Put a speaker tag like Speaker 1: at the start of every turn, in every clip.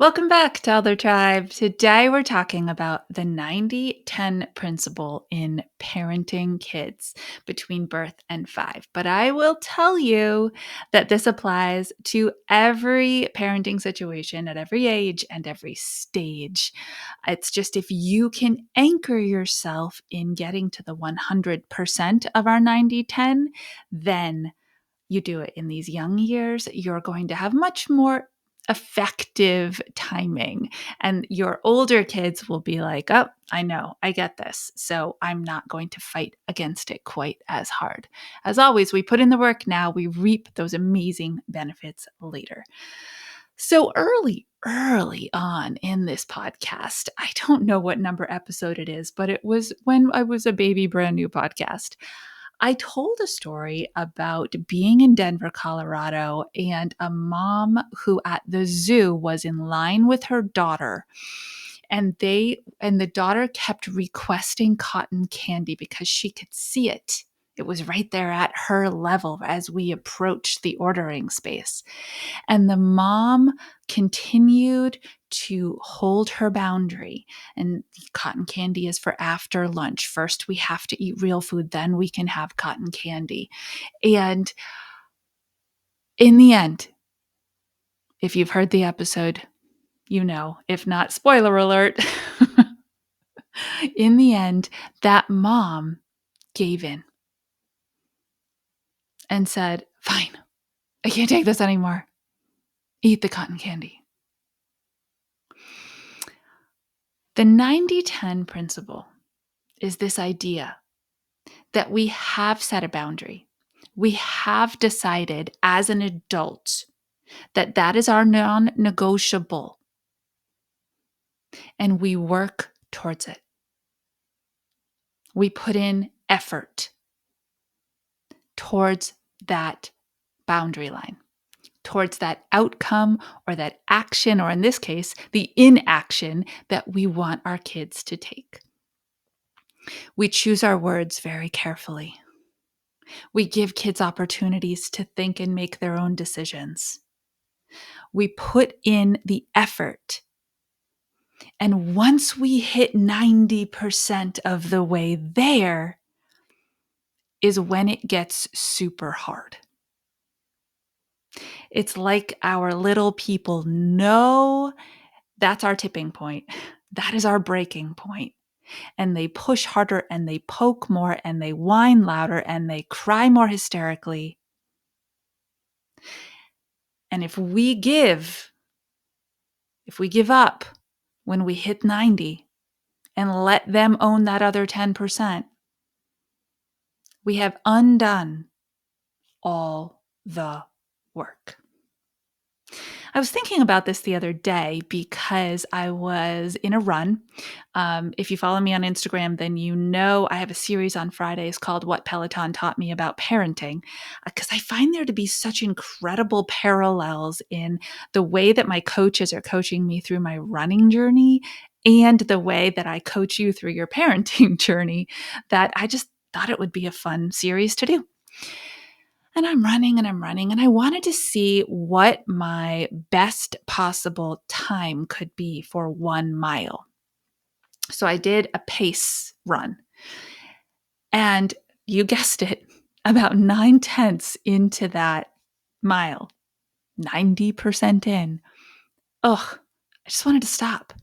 Speaker 1: Welcome back, Toddler Tribe. Today we're talking about the 90-10 principle in parenting kids between birth and 5. But I will tell you that this applies to every parenting situation at every age and every stage. It's just if you can anchor yourself in getting to the 100% of our 90-10, then you do it in these young years, you're going to have much more effective timing. And your older kids will be like, oh, I know, I get this. So I'm not going to fight against it quite as hard. As always, we put in the work now, we reap those amazing benefits later. So early on in this podcast, I don't know what number episode it is, but it was when I was a baby, brand new podcast. I told a story about being in Denver, Colorado, and a mom who at the zoo was in line with her daughter. And the daughter kept requesting cotton candy because she could see it. It was right there at her level as we approached the ordering space. And the mom continued to hold her boundary. And cotton candy is for after lunch. First, we have to eat real food, then we can have cotton candy. And in the end, if you've heard the episode, you know, if not, spoiler alert, in the end, that mom gave in and said, fine, I can't take this anymore. Eat the cotton candy. The 90-10 principle is this idea that we have set a boundary. We have decided as an adult that that is our non-negotiable, and we work towards it. We put in effort towards that boundary line, towards that outcome or that action, or in this case, the inaction that we want our kids to take. We choose our words very carefully. We give kids opportunities to think and make their own decisions. We put in the effort. And once we hit 90% of the way there is when it gets super hard. It's like our little people know that's our tipping point. That is our breaking point. And they push harder and they poke more and they whine louder and they cry more hysterically. And if we give up when we hit 90 and let them own that other 10%, we have undone all the work. I was thinking about this the other day because I was in a run. If you follow me on Instagram, then you know I have a series on Fridays called What Peloton Taught Me About Parenting, because I find there to be such incredible parallels in the way that my coaches are coaching me through my running journey and the way that I coach you through your parenting journey, that I just thought it would be a fun series to do. And I'm running, and I wanted to see what my best possible time could be for 1 mile. So I did a pace run. And you guessed it, about 9/10 into that mile, 90% in. I just wanted to stop.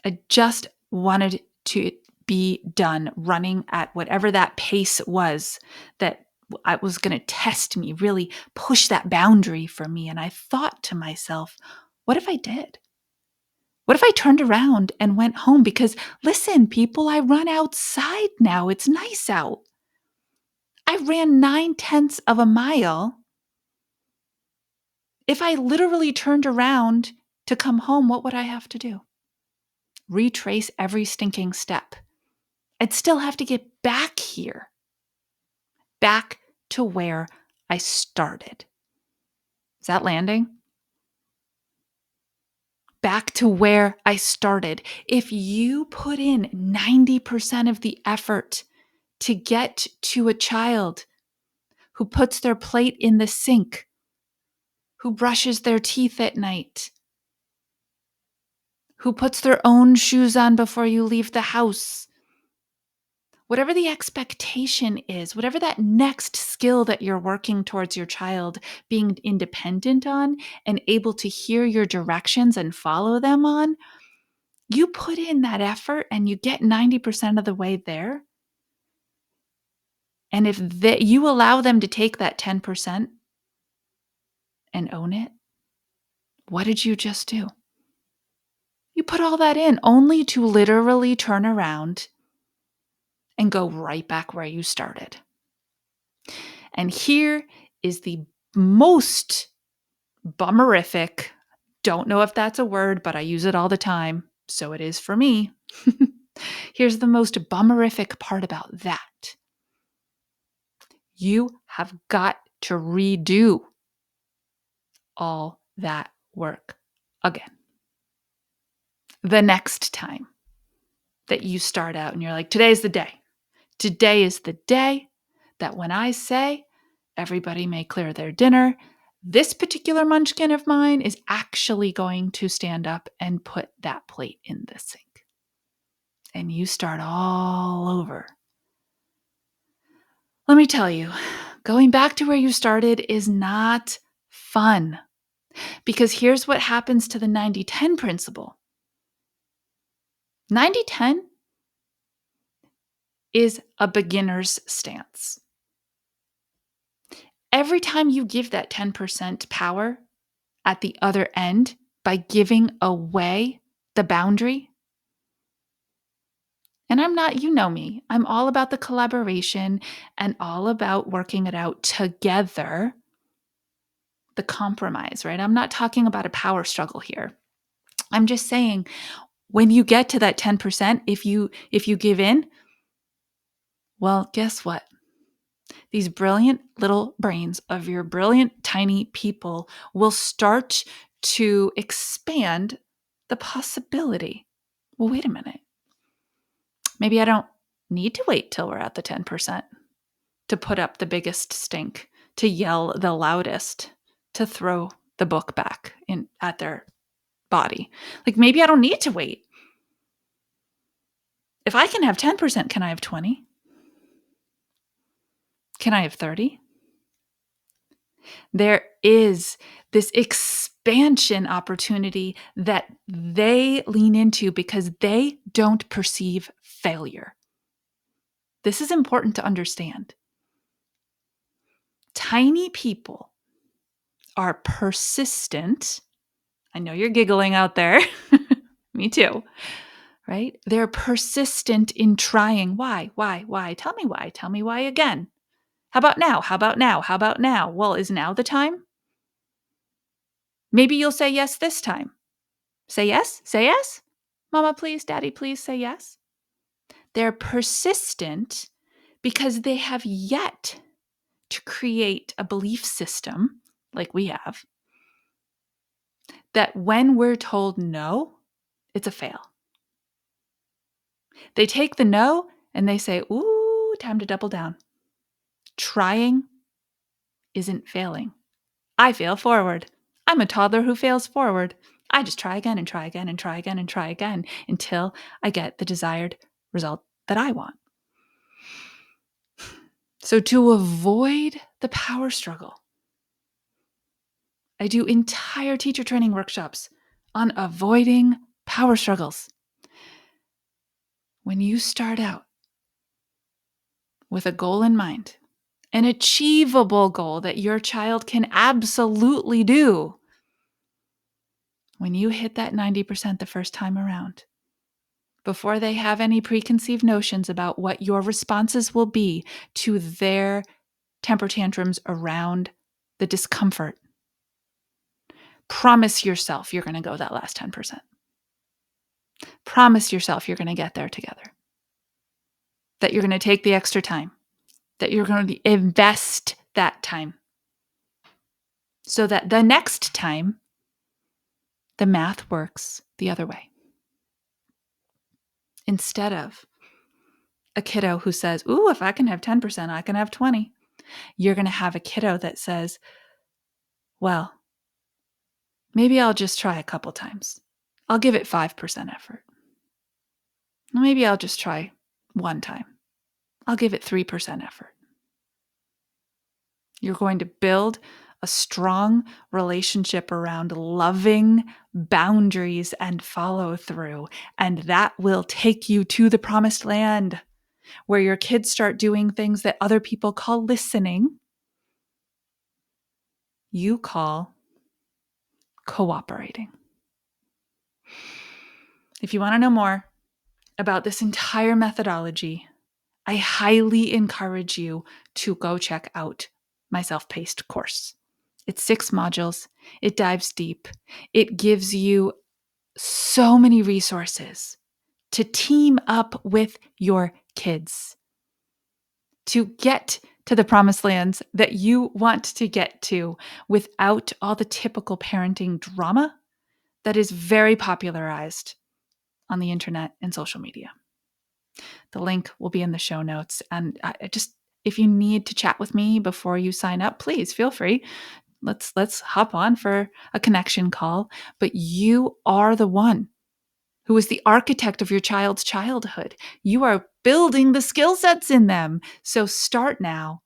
Speaker 1: I just wanted to be done running at whatever that pace was that I was going to test me, really push that boundary for me. And I thought to myself, what if I did? What if I turned around and went home? Because listen, people, I run outside now. It's nice out. I ran 9/10 of a mile. If I literally turned around to come home, what would I have to do? Retrace every stinking step. I'd still have to get back here. Back to where I started. Is that landing? Back to where I started. If you put in 90% of the effort to get to a child who puts their plate in the sink, who brushes their teeth at night, who puts their own shoes on before you leave the house. Whatever the expectation is, whatever that next skill that you're working towards your child being independent on and able to hear your directions and follow them on, you put in that effort and you get 90% of the way there. And if you allow them to take that 10% and own it, what did you just do? You put all that in only to literally turn around and go right back where you started. And here is the most bummerific, don't know if that's a word, but I use it all the time, so it is for me. Here's the most bummerific part about that. You have got to redo all that work again. The next time that you start out and you're like, today's the day. Today is the day that when I say everybody may clear their dinner, this particular munchkin of mine is actually going to stand up and put that plate in the sink. And you start all over. Let me tell you, going back to where you started is not fun. Because here's what happens to the 90-10 principle. 90-10 is a beginner's stance. Every time you give that 10% power at the other end by giving away the boundary, and I'm not, you know me, I'm all about the collaboration and all about working it out together, the compromise, right? I'm not talking about a power struggle here. I'm just saying when you get to that 10%, if you give in, well, guess what? These brilliant little brains of your brilliant tiny people will start to expand the possibility. Well, wait a minute. Maybe I don't need to wait till we're at the 10% to put up the biggest stink, to yell the loudest, to throw the book back in at their body. Like maybe I don't need to wait. If I can have 10%, can I have 20? Can I have 30? There is this expansion opportunity that they lean into because they don't perceive failure. This is important to understand. Tiny people are persistent. I know you're giggling out there. Me too. Right? They're persistent in trying. Why? Why? Tell me why. Tell me why again. How about now? How about now? How about now? Well, is now the time? Maybe you'll say yes this time. Say yes? Say yes? Mama, please, Daddy, please say yes. They're persistent because they have yet to create a belief system like we have that when we're told no, it's a fail. They take the no and they say, ooh, time to double down. Trying isn't failing. I fail forward. I'm a toddler who fails forward. I just try again and try again and try again and try again until I get the desired result that I want. So to avoid the power struggle, I do entire teacher training workshops on avoiding power struggles. When you start out with a goal in mind, an achievable goal that your child can absolutely do, when you hit that 90% the first time around, before they have any preconceived notions about what your responses will be to their temper tantrums around the discomfort, promise yourself you're going to go that last 10%. Promise yourself you're going to get there together. That you're going to take the extra time. That you're going to invest that time. So that the next time, the math works the other way. Instead of a kiddo who says, ooh, if I can have 10%, I can have 20. You're going to have a kiddo that says, well, maybe I'll just try a couple times. I'll give it 5% effort. Maybe I'll just try one time. I'll give it 3% effort. You're going to build a strong relationship around loving boundaries and follow through. And that will take you to the promised land where your kids start doing things that other people call listening. You call cooperating. If you want to know more about this entire methodology, I highly encourage you to go check out my self-paced course. It's 6 modules. It dives deep. It gives you so many resources to team up with your kids to get to the promised lands that you want to get to without all the typical parenting drama that is very popularized on the internet and social media. The link will be in the show notes. And if you need to chat with me before you sign up, please feel free. Let's hop on for a connection call. But you are the one who is the architect of your child's childhood. You are building the skill sets in them. So start now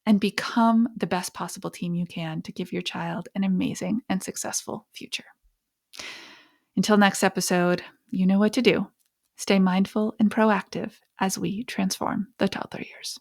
Speaker 1: and become the best possible team you can to give your child an amazing and successful future. Until next episode, you know what to do. Stay mindful and proactive as we transform the toddler years.